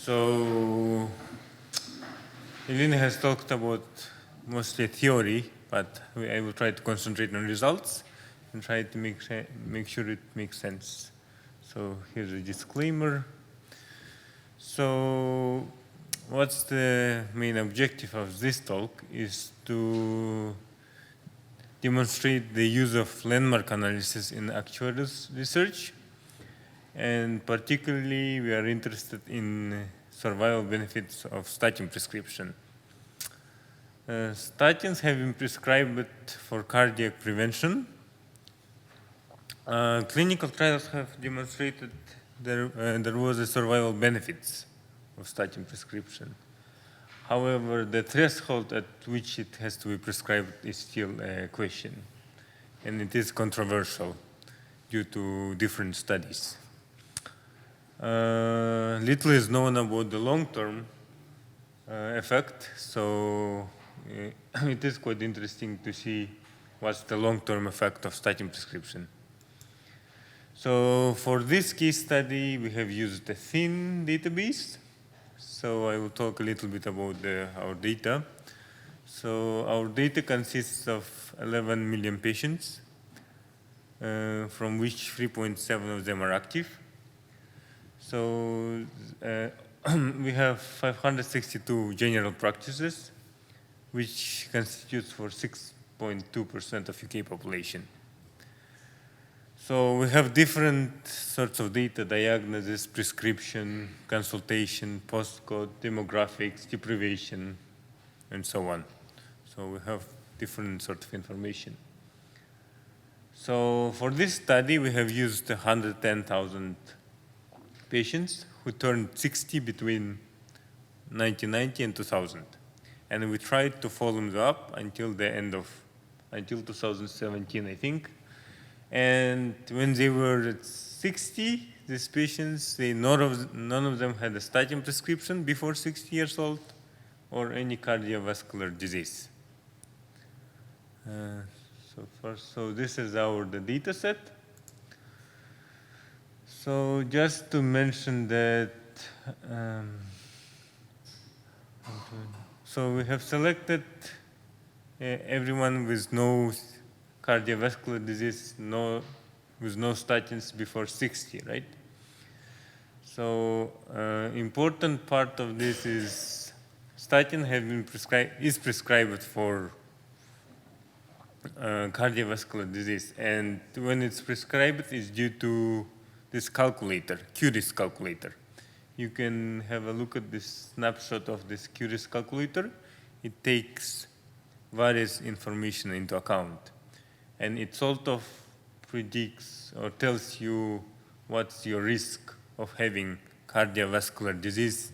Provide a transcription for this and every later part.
So Elena has talked about mostly theory, but I will try to concentrate on results and try to make sure it makes sense. So here's a disclaimer. So what's the main objective of this talk is to demonstrate the use of landmark analysis in actuarial research. And particularly, we are interested in survival benefits of statin prescription. Statins have been prescribed for cardiac prevention. Clinical trials have demonstrated there was a survival benefits of statin prescription. However, the threshold at which it has to be prescribed is still a question, and it is controversial due to different studies. Little is known about the long-term effect, so it is quite interesting to see what's the long-term effect of statin prescription. So for this case study, we have used a thin database. So I will talk a little bit about our data. So our data consists of 11 million patients, from which 3.7 of them are active. So we have 562 general practices, which constitutes for 6.2% of UK population. So we have different sorts of data: diagnosis, prescription, consultation, postcode, demographics, deprivation, and so on. So we have different sorts of information. So for this study, we have used 110,000 patients who turned 60 between 1990 and 2000. And we tried to follow them up until 2017, I think. And when they were at 60, these patients, none of them had a statin prescription before 60 years old or any cardiovascular disease. So this is the data set. So just to mention that, so we have selected everyone with no cardiovascular disease, with no statins before 60, right? So important part of this is statin is prescribed for cardiovascular disease, and when it's prescribed, it's due to this calculator, QRIS calculator. You can have a look at this snapshot of this QRIS calculator. It takes various information into account, and it sort of predicts or tells you what's your risk of having cardiovascular disease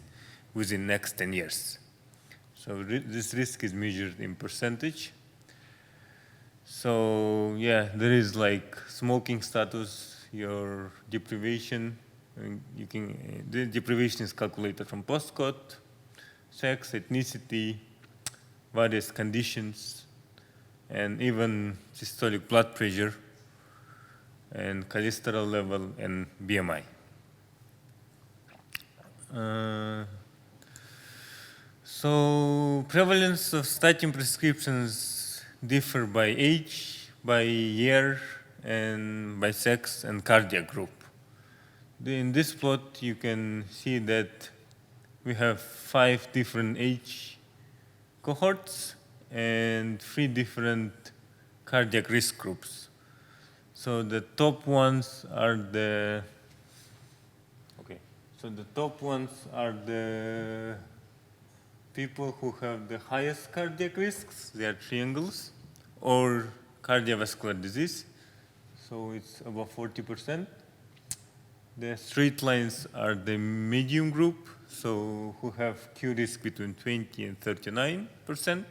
within the next 10 years. So this risk is measured in percentage. So yeah, there is like smoking status, your deprivation. The deprivation is calculated from postcode, sex, ethnicity, various conditions, and even systolic blood pressure, and cholesterol level, and BMI. So prevalence of statin prescriptions differ by age, by year, and by sex and cardiac group. In this plot, you can see that we have 5 different age cohorts and 3 different cardiac risk groups. So the top ones are the people who have the highest cardiac risks. They are triangles, or cardiovascular disease. So it's above 40%. The straight lines are the medium group, so who have Q risk between 20 and 39%.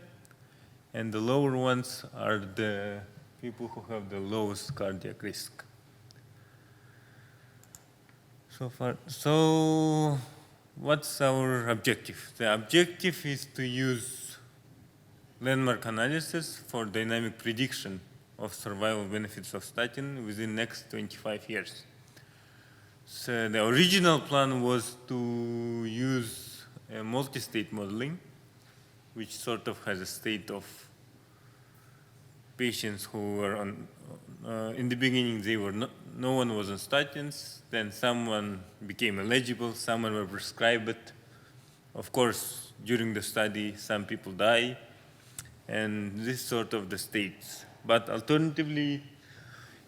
And the lower ones are the people who have the lowest cardiac risk. So what's our objective? The objective is to use landmark analysis for dynamic prediction of survival benefits of statin within the next 25 years. So the original plan was to use multi-state modeling, which sort of has a state of patients who were on, in the beginning, they were no one was on statins, then someone became eligible, someone were prescribed it. Of course, during the study, some people die, and this sort of the states. But alternatively,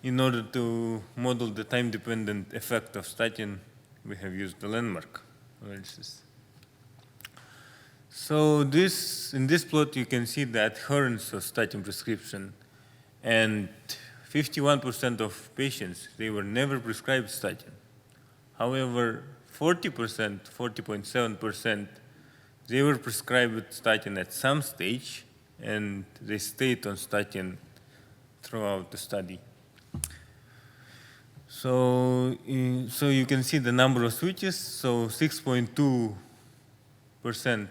in order to model the time-dependent effect of statin, we have used the landmark analysis. So in this plot, you can see the adherence of statin prescription, and 51% of patients, they were never prescribed statin. However, 40.7%, they were prescribed statin at some stage, and they stayed on statin throughout the study. So you can see the number of switches. So 6.2%,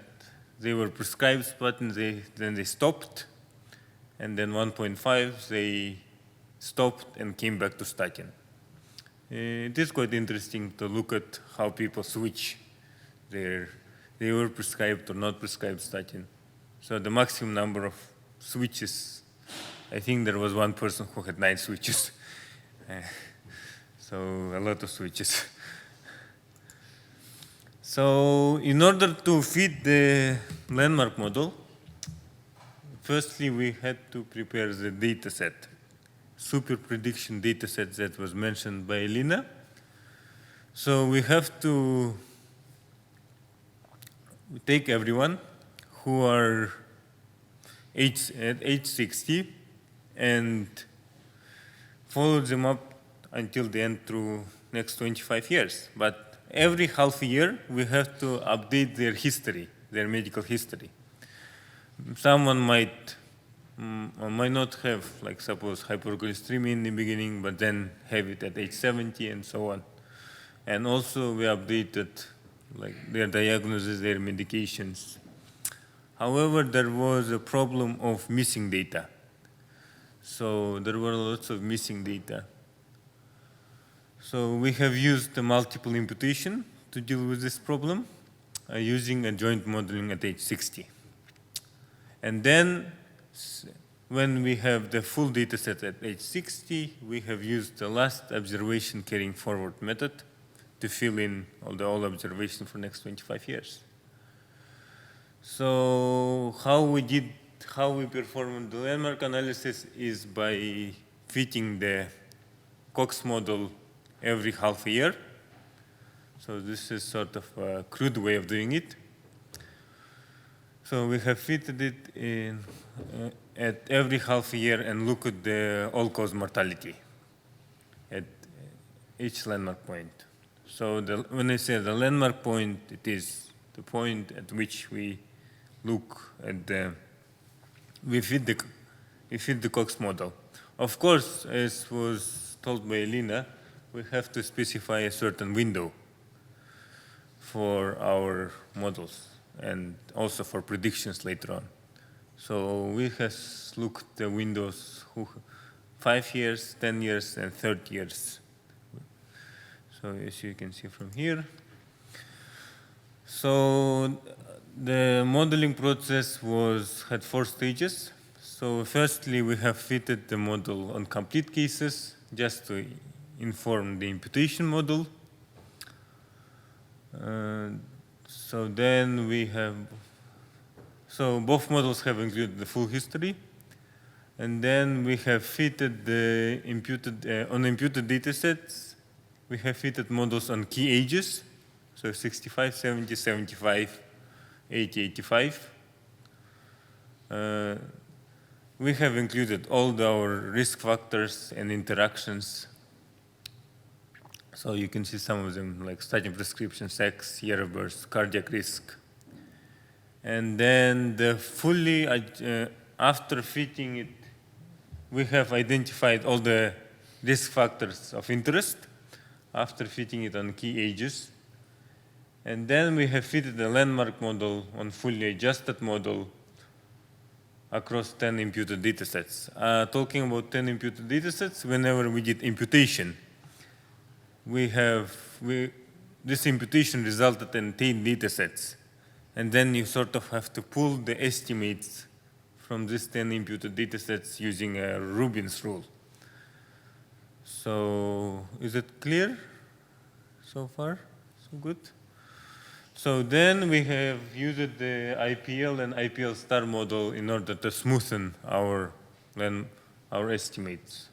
they were prescribed statin, then they stopped, and then 1.5, they stopped and came back to statin. It is quite interesting to look at how people switch. They were prescribed or not prescribed statin. So the maximum number of switches, I think there was one person who had 9 switches. So a lot of switches. So in order to fit the landmark model, firstly we had to prepare the data set. Super prediction data set that was mentioned by Elina. So we have to take everyone who are at age 60 and follow them up until the end through next 25 years. But every half year, we have to update their history, their medical history. Someone might not have, like suppose, hypercholesterolemia in the beginning, but then have it at age 70 and so on. And also we updated like their diagnosis, their medications. However, there was a problem of missing data. So there were lots of missing data. So we have used the multiple imputation to deal with this problem using a joint modeling at age 60. And then when we have the full data set at age 60, we have used the last observation carrying forward method to fill in all observations for next 25 years. So how we performed the landmark analysis is by fitting the Cox model every half a year. So this is sort of a crude way of doing it. So we have fitted it in at every half a year and look at the all-cause mortality at each landmark point. So when I say the landmark point, it is the point at which we look at we fit the Cox model. Of course, as was told by Elina, we have to specify a certain window for our models and also for predictions later on. So we have looked at the windows 5 years, 10 years, and 30 years. So as you can see from here. So the modeling process had 4 stages. So firstly, we have fitted the model on complete cases just to inform the imputation model. So then both models have included the full history. And then we have fitted the on imputed data sets, we have fitted models on key ages. So 65, 70, 75, 80, 85. We have included all our risk factors and interactions. So you can see some of them, like statin prescription, sex, year of birth, cardiac risk. And then after fitting it, we have identified all the risk factors of interest after fitting it on key ages. And then we have fitted the landmark model on fully adjusted model across 10 imputed datasets. Talking about 10 imputed datasets, whenever we did imputation, this imputation resulted in 10 datasets. And then you sort of have to pull the estimates from these 10 imputed data sets using a Rubin's rule. So is it clear so far? So good? So then we have used the IPL and IPL star model in order to smoothen our estimates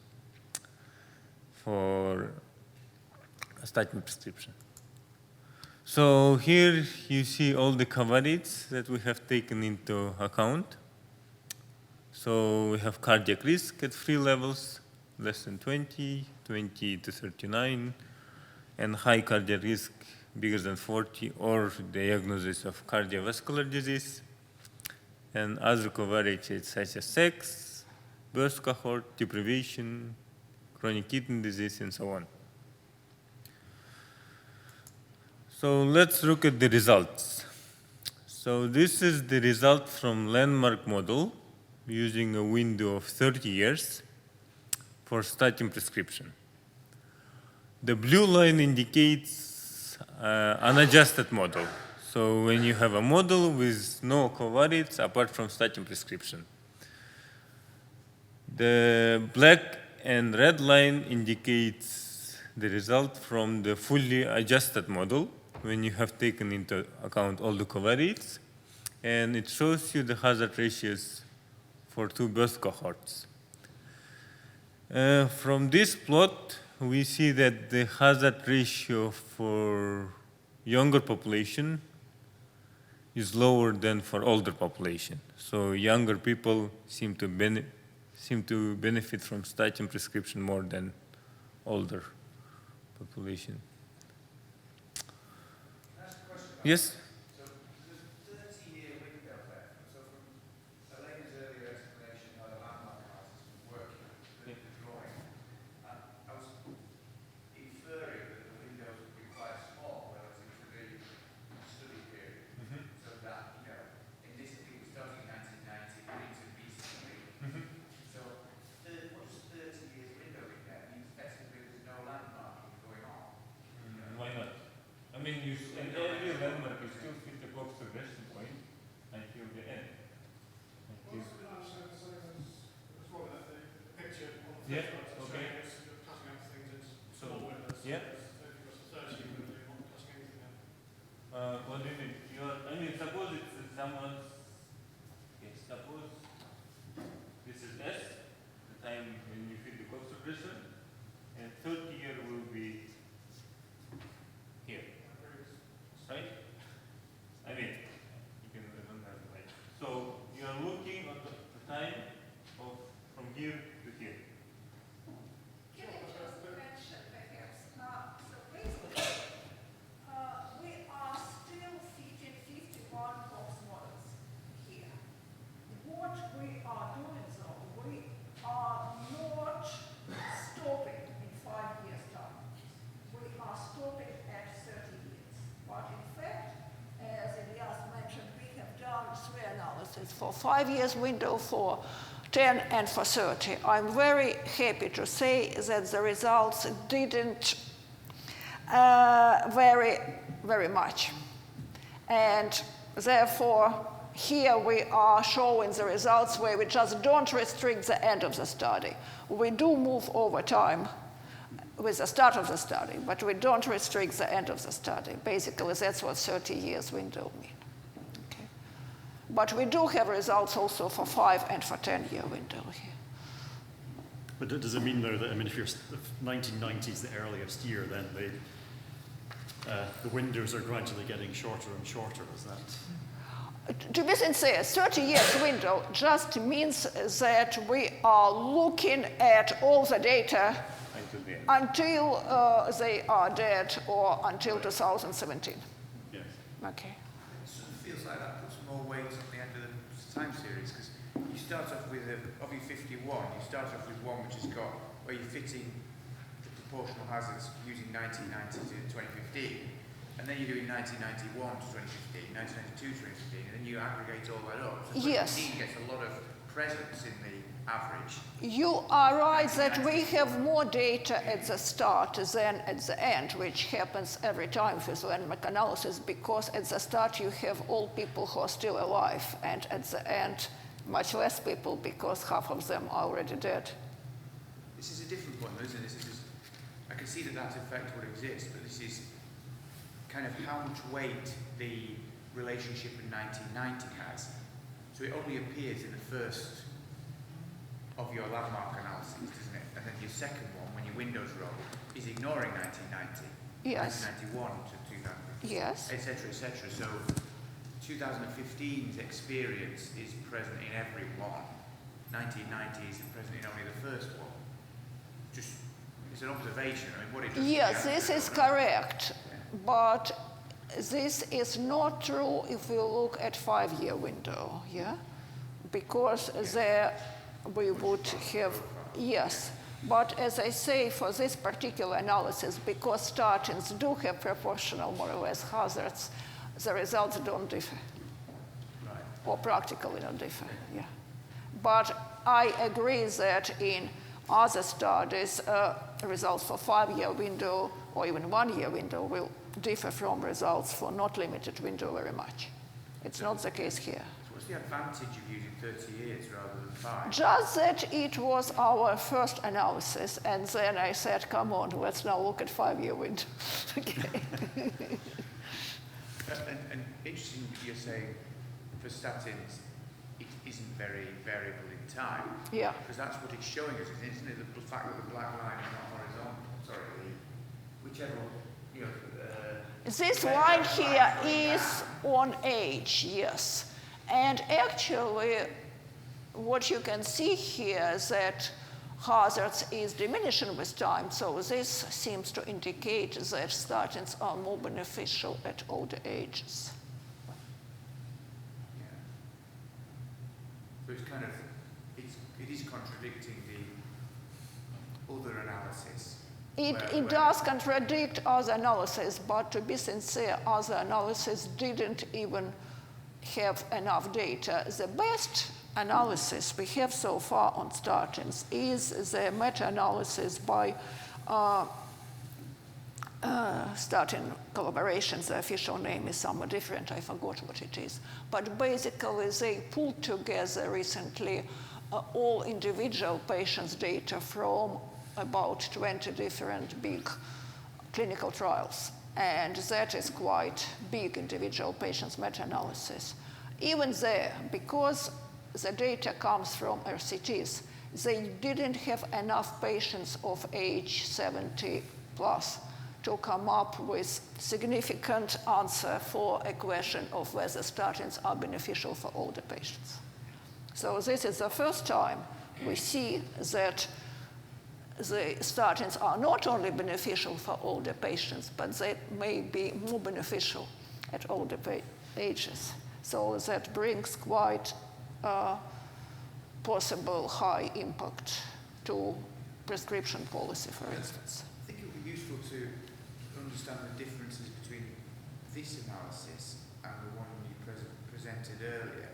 for a statin prescription. So here you see all the covariates that we have taken into account. So we have cardiac risk at 3 levels, less than 20, 20 to 39, and high cardiac risk bigger than 40, or diagnosis of cardiovascular disease, and other covariates such as sex, birth cohort, deprivation, chronic kidney disease, and so on. So let's look at the results. So this is the result from landmark model using a window of 30 years for statin prescription. The blue line indicates unadjusted model. So when you have a model with no covariates apart from statin prescription. The black and red line indicates the result from the fully adjusted model when you have taken into account all the covariates, and it shows you the hazard ratios for 2 birth cohorts. From this plot, we see that the hazard ratio for younger population is lower than for older population. So younger people seem to benefit from statin prescription more than older population. Yes? So there's a 30-year window there. So from Elena's earlier explanation how the landmark analysis was working, the drawing, I was inferring that the windows would be quite small relative to the study period. So that, in this it was starting in 1990, into recently. So what does 30 years window in there mean? Effectively there's no landmarking going on. Why not? I mean, in every landmark, you still fit the Cox regression point until the end. Well, it's more that the picture on the Yeah, photograph is okay. showing us you're cutting out things into small windows. Yeah. So if you've got a 30 window, you're not cutting anything out. What do you mean? I mean, suppose it's someone's, yes, suppose this is S, the time when you fit the Cox regression, and 30 year will be here, right? I mean, I don't have the light. So you are looking at the time of from here to here. Can I just mention perhaps, so basically, we are still fitting 51 box models here. What we are doing though, we are not stopping in 5 years time. We are stopping at 30 years. But in fact, as Elias mentioned, we have done 3 analyses for 5 years window, for 10 and for 30. I'm very happy to say that the results didn't vary very much. And therefore, here we are showing the results where we just don't restrict the end of the study. We do move over time with the start of the study, but we don't restrict the end of the study. Basically, that's what 30 years window means. Okay. But we do have results also for 5 and for 10-year window here. But does it mean, though, that, I mean, if 1990 is the earliest year, then the windows are gradually getting shorter and shorter, is that? To be sincere, 30 years window just means that we are looking at all the data until they are dead or until 2017. Yes. Okay. It sort of feels like that puts more weight on the end of the time series, because you start off with, of your 51, you start off with one which has got, where you're fitting the proportional hazards using 1990 to 2015, and then you're doing 1991 to 2015, 1992 to 2015, and then you aggregate all that up. So 2015 gets a lot of presence in the average. You are right that we have more data at the start than at the end, which happens every time with landmark analysis, because at the start you have all people who are still alive, and at the end much less people because half of them are already dead. This is a different point, though, isn't it? I can see that that effect would exist, but this is kind of how much weight the relationship in 1990 has. So it only appears in the first of your landmark analysis, doesn't it? And then your second one, when your windows roll, is ignoring 1990, Yes. 1991 to 2000, Yes. etc., etc. So 2015's experience is present in every one. 1990 is present in only the first one. Just, it's an observation. I mean, what it does. Yes, this is correct, but this is not true if we look at 5-year window, yeah? Because there we would have, yes, but as I say, for this particular analysis, because statins do have proportional, more or less, hazards, the results don't differ, Right. or practically don't differ, yeah. But I agree that in other studies, results for 5-year window or even 1-year window will differ from results for not limited window very much. It's not the case here. So what's the advantage of using 30 years rather than 5? Just that it was our first analysis, and then I said, come on, let's now look at 5-year window. Okay. And interesting, you're saying for statins, it isn't very variable in time. Yeah. Because that's what it's showing us, isn't it? The fact that the black line is not horizontal. Sorry, whichever, you know. This line here is on age, yes. And actually, what you can see here is that hazards is diminishing with time. So this seems to indicate that statins are more beneficial at older ages. Yeah. So it's kind of, it is contradicting the other analysis. It does contradict other analysis, but to be sincere, other analysis didn't even have enough data. The best analysis we have so far on statins is the meta-analysis by statin collaborations. The official name is somewhat different. I forgot what it is. But basically, they pulled together recently all individual patients' data from about 20 different big clinical trials. And that is quite big individual patients meta-analysis. Even there, because the data comes from RCTs, they didn't have enough patients of age 70 plus to come up with significant answer for a question of whether statins are beneficial for older patients. So this is the first time we see that the statins are not only beneficial for older patients, but they may be more beneficial at older ages. So that brings quite possible high impact to prescription policy, for instance. I think it would be useful to understand the differences between this analysis and the one you presented earlier.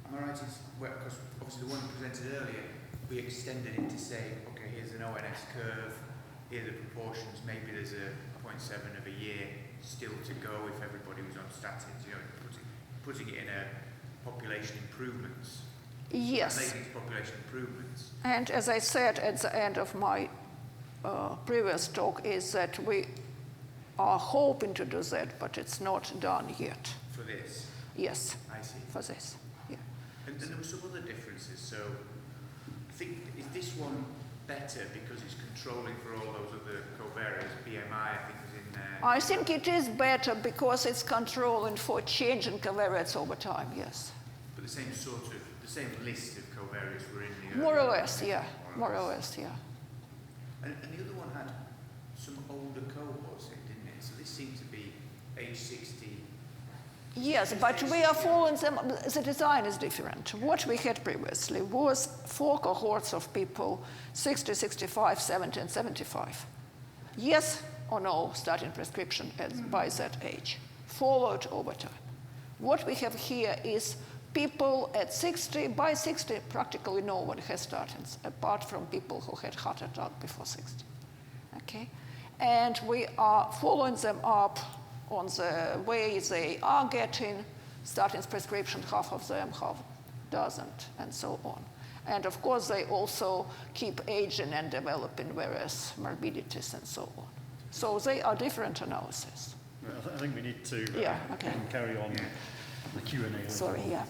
Am I right? Because obviously the one you presented earlier, we extended it to say, okay, here's an ONS curve, here are the proportions, maybe there's a 0.7 of a year still to go if everybody was on statins, you know, putting it in a population improvements. Yes. Population improvements. And as I said at the end of my previous talk, is that we are hoping to do that, but it's not done yet. For this? Yes. I see. For this, yeah. And then there were some other differences. So I think, is this one better because it's controlling for all those other covariates? BMI, I think, was in there. I think it is better because it's controlling for change in covariates over time, yes. But the same sort of, the same list of covariates were in the More or earlier less, one, yeah. More or less, yeah. And the other one had some older cohorts in, didn't it? So this seemed to be age 60. Yes, but we are following them. The design is different. What we had previously was 4 cohorts of people, 60, 65, 70, and 75. Yes or no statin prescription by that age, followed over time. What we have here is people at 60, by 60, practically no one has statins, apart from people who had heart attack before 60. Okay? And we are following them up on the way they are getting statins prescription, half of them, half doesn't, and so on. And of course, they also keep aging and developing various morbidities and so on. So they are different analyses. I think we need to Okay. carry on the Q&A. Sorry, yeah.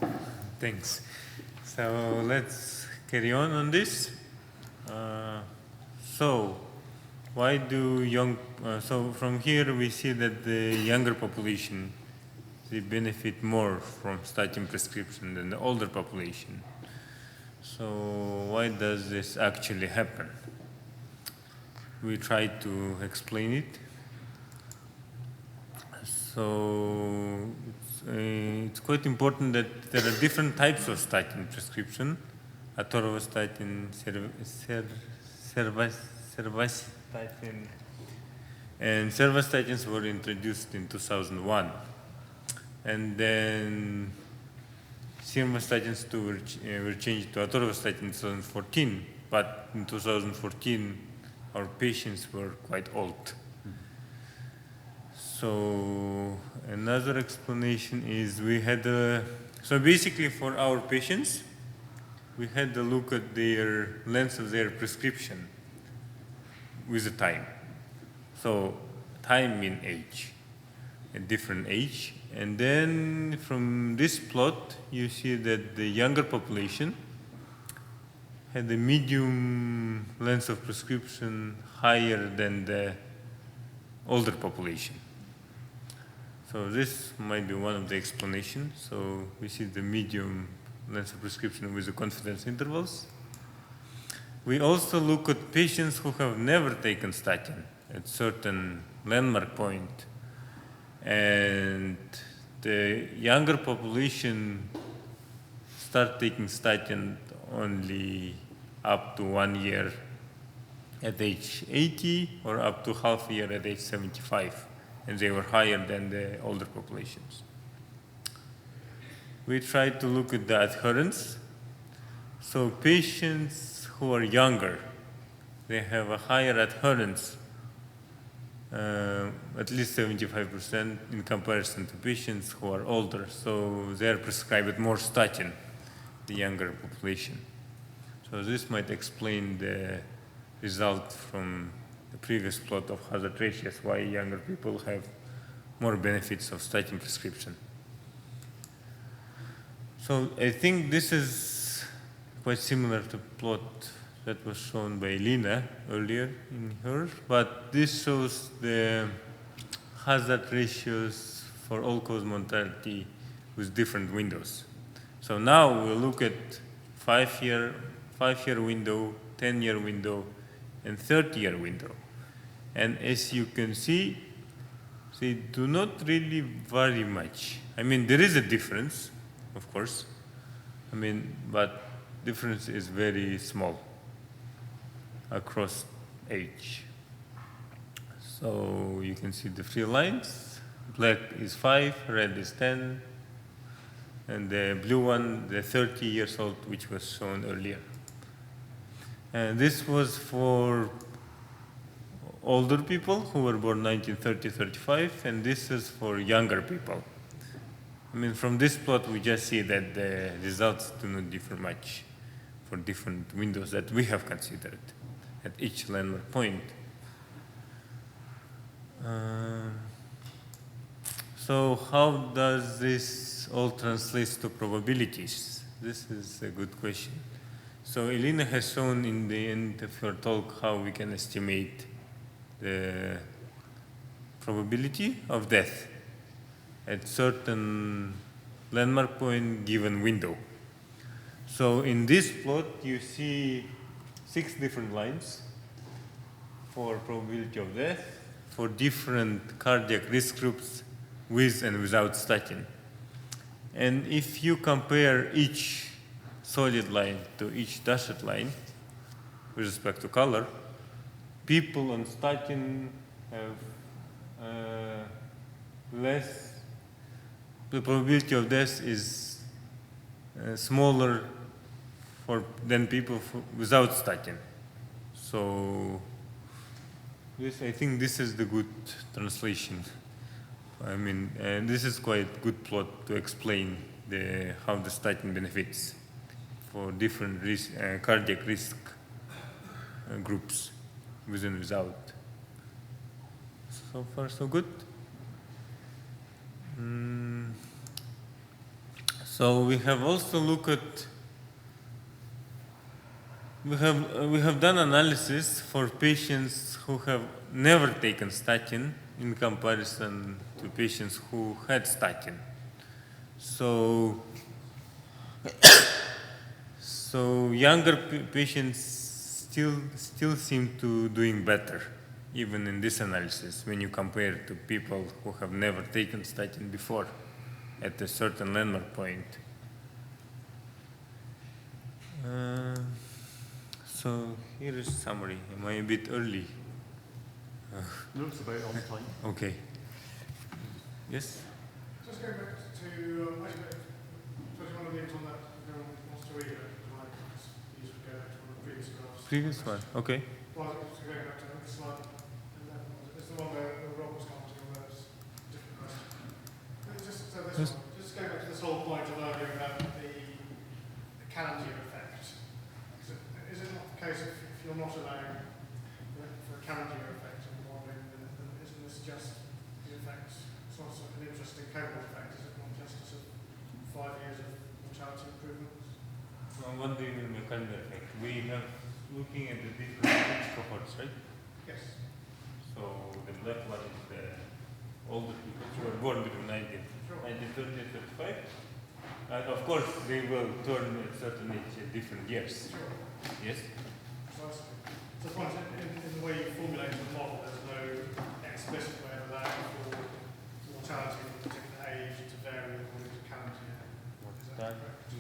Thanks. So let's carry on this. So why do so from here we see that the younger population, they benefit more from statin prescription than the older population. So why does this actually happen? We try to explain it. So it's quite important that there are different types of statin prescription: atorvastatin, servastatin, and servastatins were introduced in 2001, and then simvastatins were changed to atorvastatin in 2014. But in 2014, our patients were quite old. So another explanation is we had so basically for our patients, we had to look at their length of their prescription with the time. So time means age, a different age. And then from this plot, you see that the younger population had a medium length of prescription higher than the older population. So this might be one of the explanations. So we see the medium length of prescription with the confidence intervals. We also look at patients who have never taken statin at certain landmark point. And the younger population start taking statin only up to 1 year at age 80 or up to half a year at age 75. And they were higher than the older populations. We tried to look at the adherence. So patients who are younger, they have a higher adherence, at least 75% in comparison to patients who are older. So they are prescribed more statin, the younger population. So this might explain the result from the previous plot of hazard ratios, why younger people have more benefits of statin prescription. So I think this is quite similar to plot that was shown by Lina earlier in hers, but this shows the hazard ratios for all-cause mortality with different windows. So now we'll look at 5-year window, 10-year window, and 30-year window. And as you can see, they do not really vary much. I mean, there is a difference, of course. I mean, but difference is very small across age. So you can see the three lines. Black is 5, red is 10, and the blue one, the 30 years old, which was shown earlier. And this was for older people who were born 1930-35, and this is for younger people. I mean, from this plot, we just see that the results do not differ much for different windows that we have considered at each landmark point. So how does this all translate to probabilities? This is a good question. So Elena has shown in the end of her talk how we can estimate the probability of death at certain landmark point given window. So in this plot, you see 6 different lines for probability of death for different cardiac risk groups with and without statin. And if you compare each solid line to each dashed line with respect to color, people on statin have less, the probability of death is smaller than people without statin. So I think this is the good translation. I mean, this is quite good plot to explain how the statin benefits for different cardiac risk groups, with and without. So far, so good. So we have also looked at. We have done analysis for patients who have never taken statin in comparison to patients who had statin. So younger patients still seem to doing better, even in this analysis, when you compare to people who have never taken statin before at a certain landmark point. So here is summary. Am I a bit early? No, it's about on time. Okay. Yes? Just going back to, actually, one of the on that, if anyone wants to read it, these would go back to one of the previous graphs. Previous one. Okay. Well, just going back to the slide, it's the one where Rob was commenting on those different questions. Just so this Yes. one, just going back to this whole point of earlier about the calendar effect. Is it not the case if you're not allowing for a calendar effect in modelling, then isn't this just the effect? It's also an interesting cohort effect, is it not just a sort of 5 years of mortality improvements? Well, what do you mean by calendar effect? We have looking at the different age cohorts, right? Yes. So the black one is the older people who were born between 1930 and 35. And of course, they will turn at certain age at different years. Sure. Yes? Precisely. So the point is, in the way you formulate the model, there's no explicit way of allowing for mortality at a particular age to vary according to calendar year. Is that correct?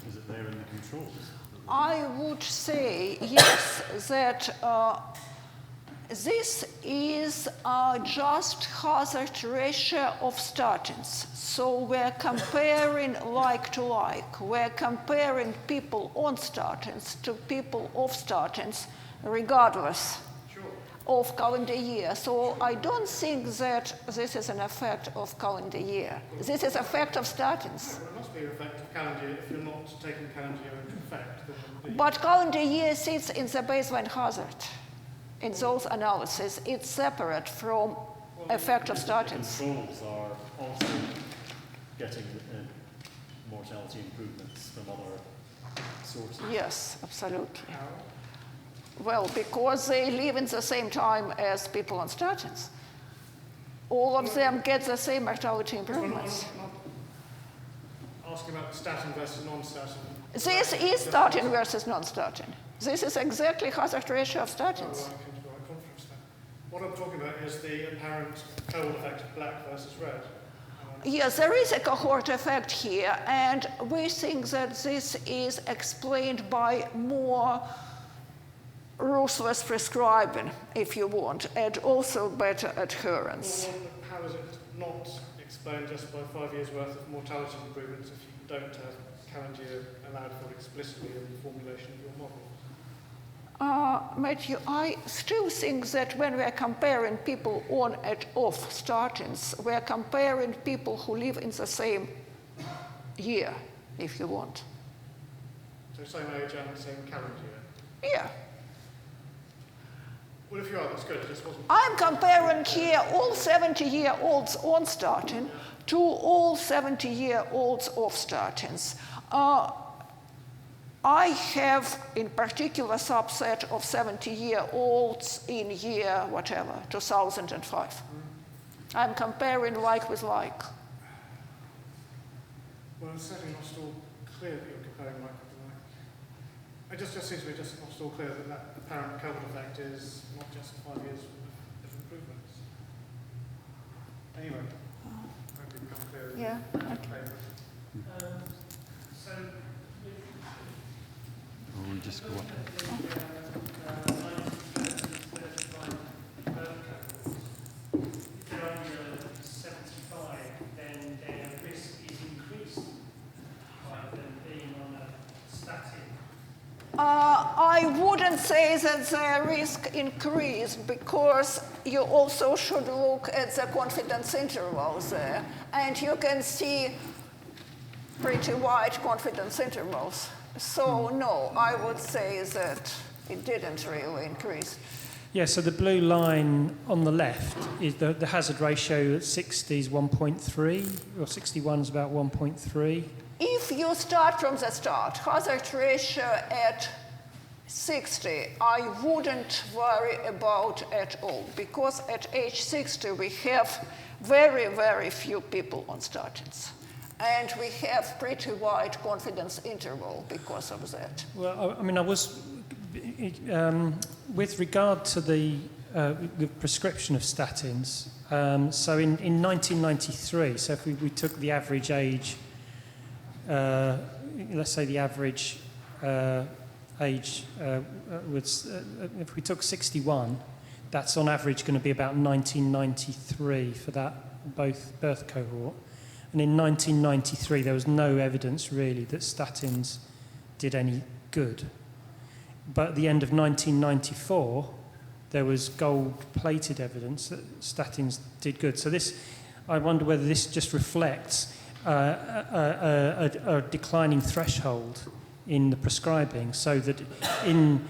Is it there in the controls? I would say, yes, that this is just hazard ratio of statins. So we're comparing like to like. We're comparing people on statins to people off statins, regardless of calendar year. So I don't think that this is an effect of calendar year. This is effect of statins. Well, it must be an effect of calendar year if you're not taking calendar year into effect. Then But calendar year sits in the baseline hazard. In those analyses, it's separate from effect of statins. Controls are also getting mortality improvements from other sources. Yes, absolutely. Well, because they live in the same time as people on statins. All of them get the same mortality improvements. I'm not asking about statin versus non-statin. This is statin versus non-statin. This is exactly hazard ratio of statins. What I'm talking about is the apparent cohort effect of black versus red. Yes, there is a cohort effect here, and we think that this is explained by more ruthless prescribing, if you want, and also better adherence. Well, how is it not explained just by 5 years' worth of mortality improvements if you don't have calendar year allowed for explicitly in the formulation of your model? Matthew, I still think that when we're comparing people on and off statins, we're comparing people who live in the same year, if you want. So same age and same calendar year? Yeah. Well, if you are, that's good. It just wasn't. I'm comparing here all 70-year-olds on statin to all 70-year-olds off statins. I have, in particular, subset of 70-year-olds in year, whatever, 2005. I'm comparing like with like. Well, it's certainly not at all clear that you're comparing like with like. It just seems to be just not at all clear that that apparent cohort effect is not just 5 years of improvements. Anyway, hope it becomes clear. Yeah. Okay. So, Or we just go up. If they're under 75, then their risk is I wouldn't say that the risk increased, because you also should look at the confidence intervals there. And you can see pretty wide confidence intervals. So no, I would say that it didn't really increase. Yeah, so the blue line on the left is the hazard ratio at 60 is 1.3, or 61 is about 1.3. If you start from the start, hazard ratio at 60, I wouldn't worry about at all, because at age 60 we have very, very few people on statins. And we have pretty wide confidence interval because of that. Well, I mean, I was, with regard to the prescription of statins, so in 1993, so if we took the average age, let's say the average age was, if we took 61, that's on average going to be about 1993 for that both birth cohort. And in 1993, there was no evidence really that statins did any good. But at the end of 1994, there was gold-plated evidence that statins did good. So this, I wonder whether this just reflects a declining threshold in the prescribing, so that in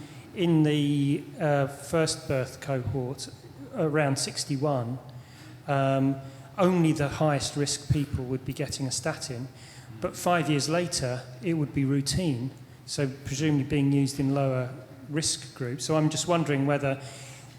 the first birth cohort, around 61, only the highest risk people would be getting a statin, but 5 years later it would be routine, so presumably being used in lower risk groups. So I'm just wondering whether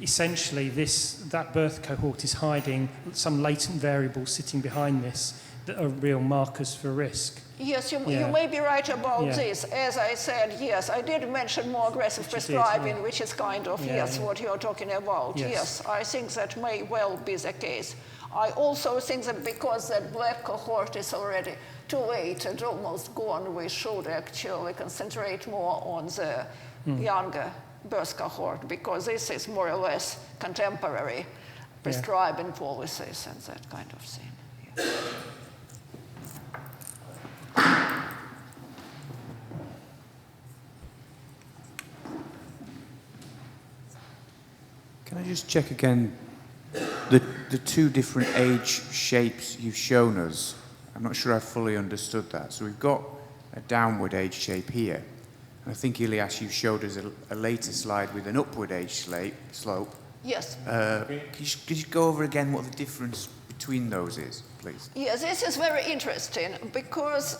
essentially that birth cohort is hiding some latent variables sitting behind this that are real markers for risk. Yes, you may be right about this. As I said, yes, I did mention more aggressive prescribing, which is kind of, what you're talking about. Yes, I think that may well be the case. I also think that because that black cohort is already too late and almost gone, we should actually concentrate more on the younger birth cohort, because this is more or less contemporary prescribing policies and that kind of thing. Yes. Can I just check again, the two different age shapes you've shown us? I'm not sure I fully understood that. So we've got a downward age shape here. And I think, Ilias, you showed us a later slide with an upward age slope. Yes. Could you go over again what the difference between those is, please? Yes, this is very interesting, because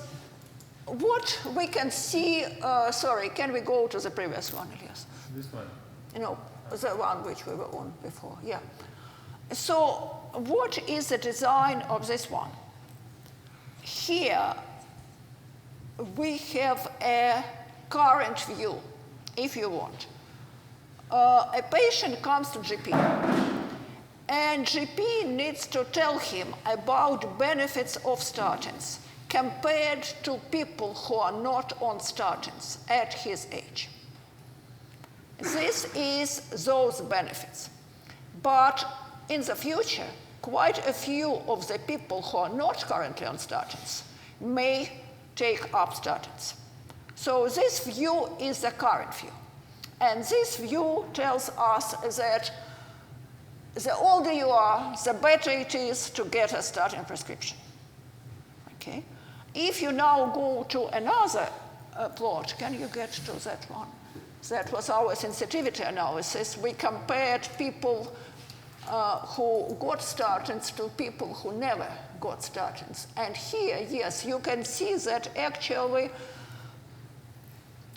what we can see, sorry, can we go to the previous one, Ilias? This one? No, the one which we were on before, yeah. So what is the design of this one? Here we have a current view, if you want. A patient comes to GP, and GP needs to tell him about benefits of statins compared to people who are not on statins at his age. This is those benefits. But in the future, quite a few of the people who are not currently on statins may take up statins. So this view is the current view. And this view tells us that the older you are, the better it is to get a statin prescription. Okay? If you now go to another plot, can you get to that one? That was our sensitivity analysis. We compared people who got statins to people who never got statins. And here, yes, you can see that actually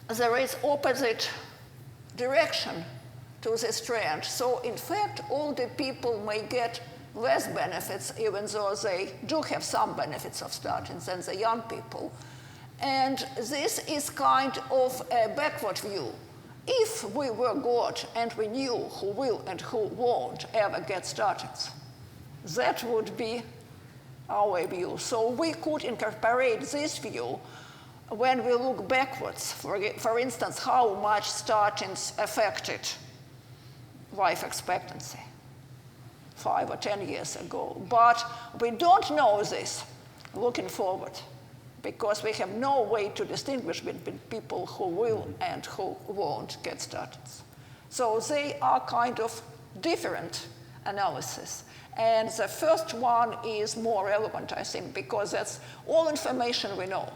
there is opposite direction to this trend. So in fact, older people may get less benefits, even though they do have some benefits of statins than the young people. And this is kind of a backward view. If we were God and we knew who will and who won't ever get statins, that would be our view. So we could incorporate this view when we look backwards. For instance, how much statins affected life expectancy 5 or 10 years ago. But we don't know this looking forward. because we have no way to distinguish between people who will and who won't get statins. So they are kind of different analysis. And the first one is more relevant, I think, because that's all information we know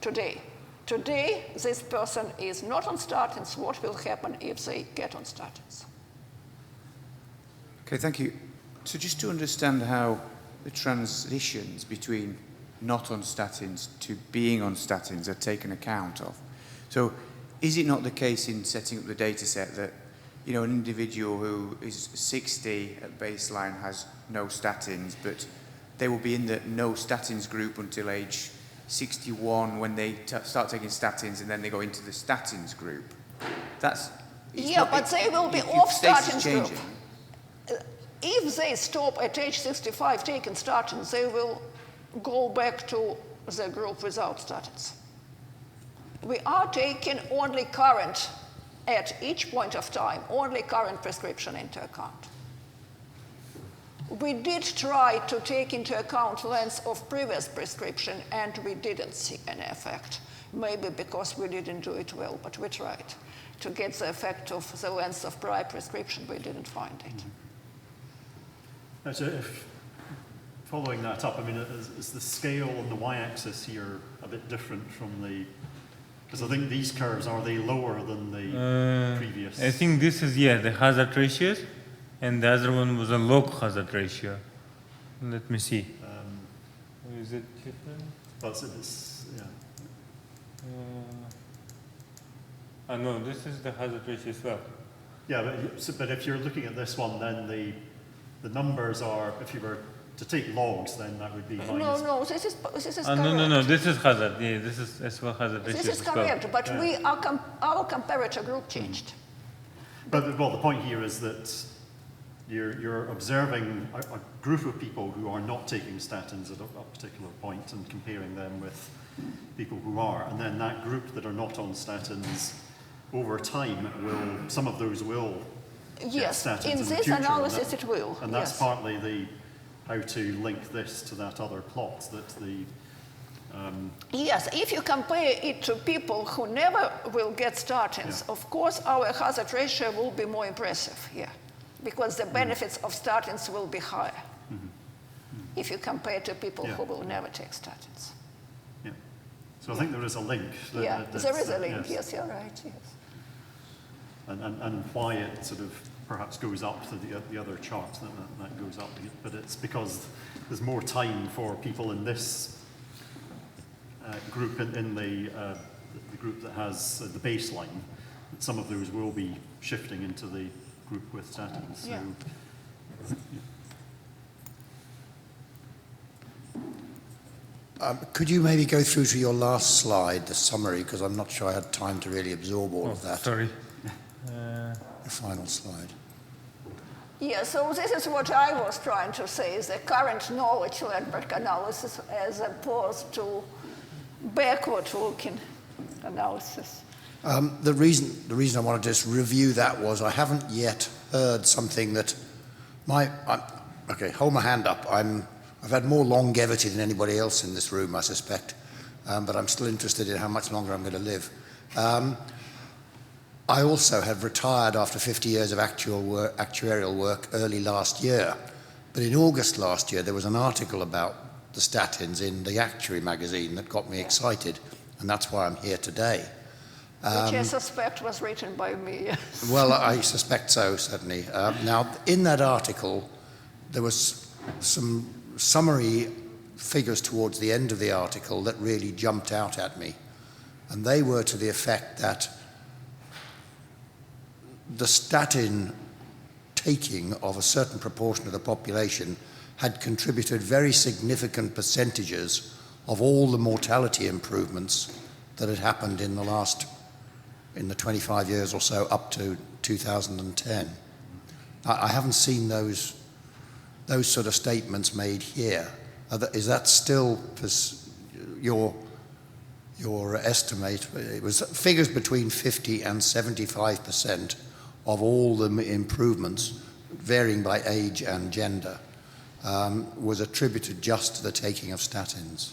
today. Today, this person is not on statins. What will happen if they get on statins? Okay, thank you. So just to understand how the transitions between not on statins to being on statins are taken account of. So is it not the case in setting up the data set that, you know, an individual who is 60 at baseline has no statins, but they will be in the no statins group until age 61 when they start taking statins, and then they go into the statins group? But they will be off statins group. If they stop at age 65 taking statins, they will go back to the group without statins. We are taking only current, at each point of time, only current prescription into account. We did try to take into account length of previous prescription, and we didn't see any effect. Maybe because we didn't do it well, but we tried to get the effect of the length of prior prescription. We didn't find it. So if, following that up, I mean, is the scale on the y-axis here a bit different from the, because I think these curves, are they lower than the previous? I think this is, the hazard ratios, and the other one was a log hazard ratio. Let me see. Is it different? That's it, yeah. No, this is the hazard ratio as well. Yeah, but if you're looking at this one, then the numbers are, if you were to take logs, then that would be minus. No, this is correct. No, this is hazard. Yeah, this is as well hazard ratio. This is correct, but our comparator group changed. But well, the point here is that you're observing a group of people who are not taking statins at a particular point and comparing them with people who are, and then that group that are not on statins, over time, some of those will. Yes, in this future, analysis it will. And that's partly how to link this to that other plot, that the... Yes, if you compare it to people who never will get statins, of course our hazard ratio will be more impressive here, because the benefits of statins will be higher if you compare to people who will never take statins. Yeah. So I think there is a link. There is a link, yes, you're right, yes. And why it sort of perhaps goes up to the other chart, that goes up, but it's because there's more time for people in this group, in the group that has the baseline. Some of those will be shifting into the group with statins. So, could you maybe go through to your last slide, the summary, because I'm not sure I had time to really absorb all of that. Sorry. The final slide. Yeah, so this is what I was trying to say, is the current knowledge landmark analysis as opposed to backward-looking analysis. The reason I wanted to just review that was I haven't yet heard something that okay, hold my hand up. I've had more longevity than anybody else in this room, I suspect, but I'm still interested in how much longer I'm going to live. I also have retired after 50 years of actuarial work early last year. But in August last year, there was an article about the statins in the Actuary magazine that got me excited, and that's why I'm here today. Which I suspect was written by me. Yes. Well, I suspect so, certainly. Now, in that article, there was some summary figures towards the end of the article that really jumped out at me. And they were to the effect that the statin taking of a certain proportion of the population had contributed very significant percentages of all the mortality improvements that had happened in the 25 years or so up to 2010. I haven't seen those sort of statements made here. Is that still your estimate? It was figures between 50 and 75% of all the improvements, varying by age and gender, was attributed just to the taking of statins.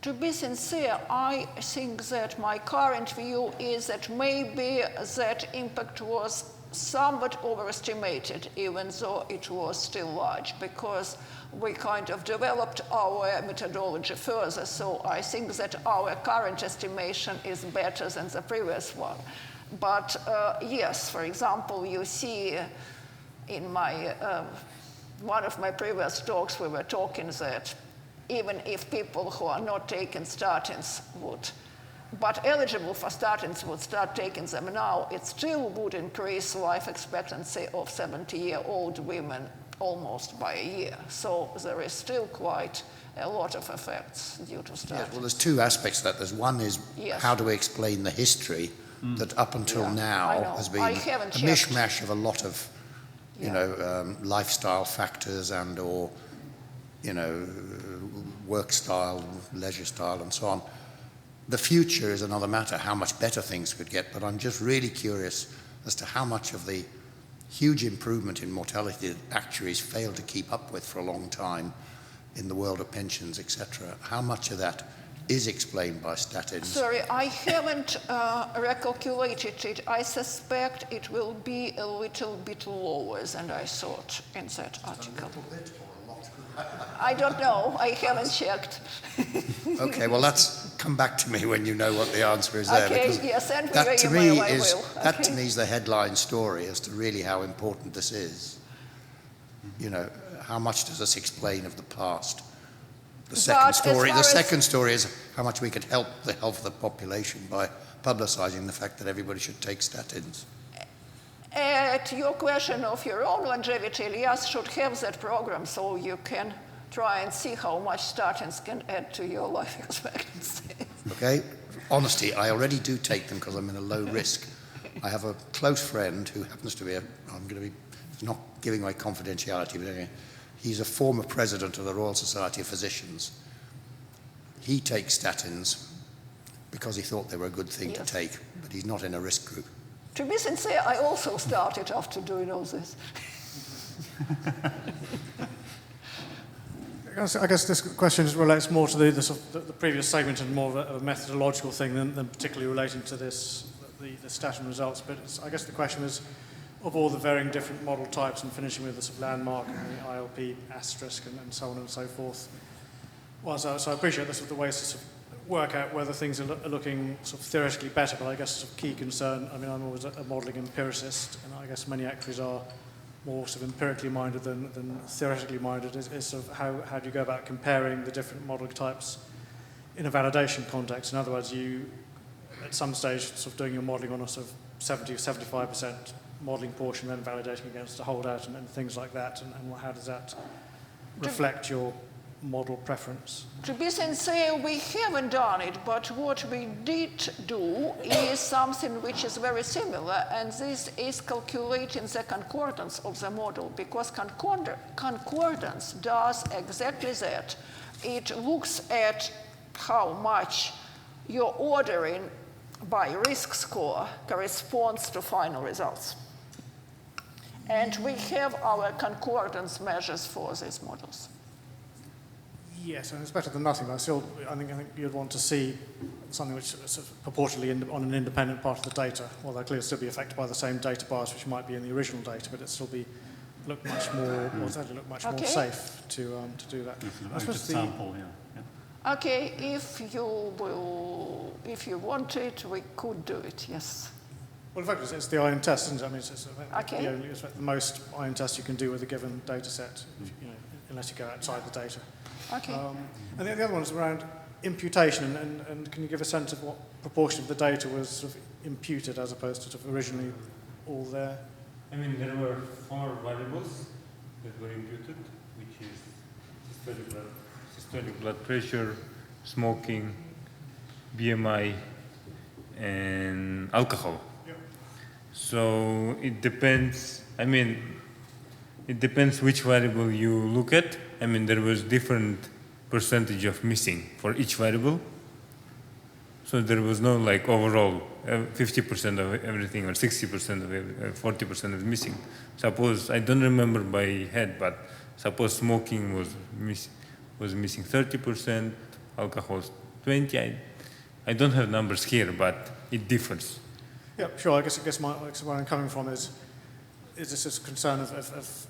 To be sincere, I think that my current view is that maybe that impact was somewhat overestimated, even though it was still large, because we kind of developed our methodology further. So I think that our current estimation is better than the previous one. But yes, for example, you see in my one of my previous talks, we were talking that even if people who are not taking statins but eligible for statins would start taking them now, it still would increase life expectancy of 70-year-old women almost by a year. So there is still quite a lot of effects due to statins. Yes, well, there's two aspects to that. There's one is how do we explain the history that up until now has been a mishmash of a lot of lifestyle factors and or, work style, leisure style, and so on. The future is another matter, how much better things could get, but I'm just really curious as to how much of the huge improvement in mortality that actuaries failed to keep up with for a long time in the world of pensions, etc., how much of that is explained by statins? Sorry, I haven't recalculated it. I suspect it will be a little bit lower than I thought in that article. A little bit or a lot? I don't know. I haven't checked. Okay, well, come back to me when you know what the answer is there. Okay, because yes, and that to email, me I is will. that to me is the headline story as to really how important this is. How much does this explain of the past? The second story is how much we could help the health of the population by publicizing the fact that everybody should take statins. At your question of your own longevity, Elias should have that program so you can try and see how much statins can add to your life expectancy. Okay, honesty, I already do take them because I'm in a low risk. I have a close friend who happens to be not giving away confidentiality, but anyway, he's a former president of the Royal Society of Physicians. He takes statins because he thought they were a good thing to take, but he's not in a risk group. To be sincere, I also started after doing all this. I guess this question relates more to the previous segment and more of a methodological thing than particularly relating to the statin results. But I guess the question is, of all the varying different model types and finishing with the sort of landmark and the ILP asterisk and so on and so forth. Well, so I appreciate the ways to sort of work out whether things are looking sort of theoretically better, but I guess sort of key concern, I'm always a modelling empiricist, and I guess many actuaries are more sort of empirically minded than theoretically minded, is sort of how do you go about comparing the different model types in a validation context? In other words, you, at some stage, sort of doing your modelling on a sort of 70 or 75% modelling portion, then validating against a holdout and things like that, and how does that reflect your model preference? To be sincere, we haven't done it, but what we did do is something which is very similar, and this is calculating the concordance of the model, because concordance does exactly that. It looks at how much your ordering by risk score corresponds to final results. And we have our concordance measures for these models. Yes, and it's better than nothing, but I think you'd want to see something which is sort of purportedly on an independent part of the data, although clearly still be affected by the same data bias which might be in the original data, but it still look much more, or certainly look much more safe to do that. I suppose sample, yeah. Okay, if you want it, we could do it, yes. Well, in fact, it's the iron test, isn't it? I mean, it's the most iron test you can do with a given data set, unless you go outside the data. Okay. And the other one is around imputation, and can you give a sense of what proportion of the data was sort of imputed as opposed to sort of originally all there? I mean, there were 4 variables that were imputed, which is systolic blood pressure, smoking, BMI, and alcohol. Yeah. So it depends. I mean, it depends which variable you look at. I mean, there was different percentage of missing for each variable. So there was no like overall 50% of everything or 60% of 40% of missing. Suppose, I don't remember by head, but suppose smoking was missing 30%, alcohol 20, I don't have numbers here, but it differs. Yeah, sure. I guess where I'm coming from is this concern of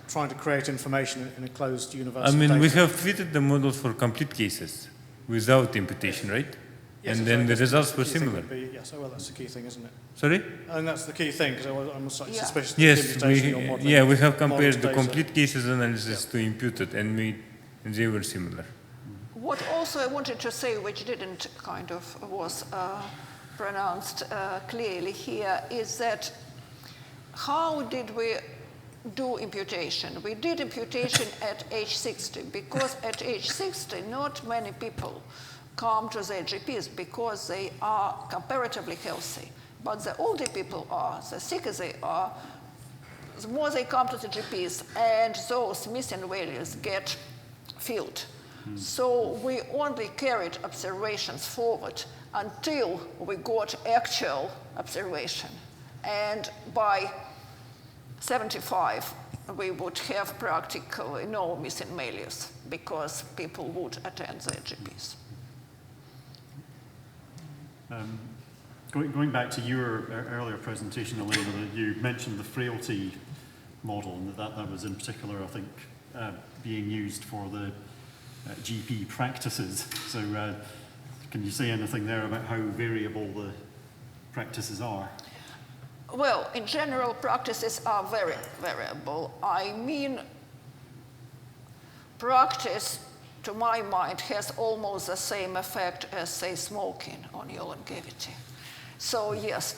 trying to create information in a closed universe. I mean, of we data. have fitted the model for complete cases without imputation, right? Yes, And so then I the guess results the were key thing similar. would be- yes, well, that's the key thing, isn't it? Sorry? I think that's the key thing, because I'm Yeah. suspicious that Yes, the imputation you're modeling yeah, we have models compared the data. complete cases analysis to imputed, and they were similar. What also I wanted to say, which didn't kind of was pronounced clearly here, is that how did we do imputation? We did imputation at age 60, because at age 60, not many people come to their GPs because they are comparatively healthy. But the older people are, the sicker they are, the more they come to the GPs, and those missing values get filled. So we only carried observations forward until we got actual observation. And by 75, we would have practically no missing values because people would attend their GPs. Going back to your earlier presentation, Elena, that you mentioned the frailty model, and that was in particular, I think, being used for the GP practices. So can you say anything there about how variable the practices are? Well, in general, practices are very variable. I mean, practice, to my mind, has almost the same effect as, say, smoking on your longevity. So yes,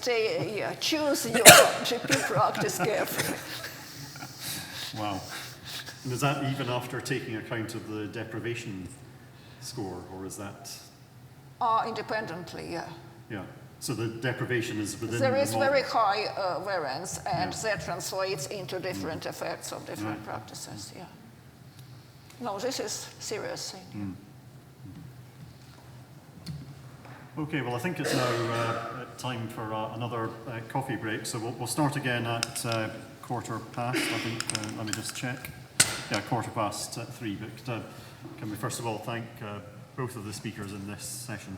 choose your GP practice carefully. Wow. And is that even after taking account of the deprivation score, or is that? Independently, yeah. Yeah. So the deprivation is within There the is model. very high variance, and Yeah. that translates into different effects of different practices, yeah. No, this is serious thing. Okay, well, I think it's now time for another coffee break. So we'll start again at 3:15, I think. Let me just check. Yeah, 3:15. But can we first of all thank both of the speakers in this session?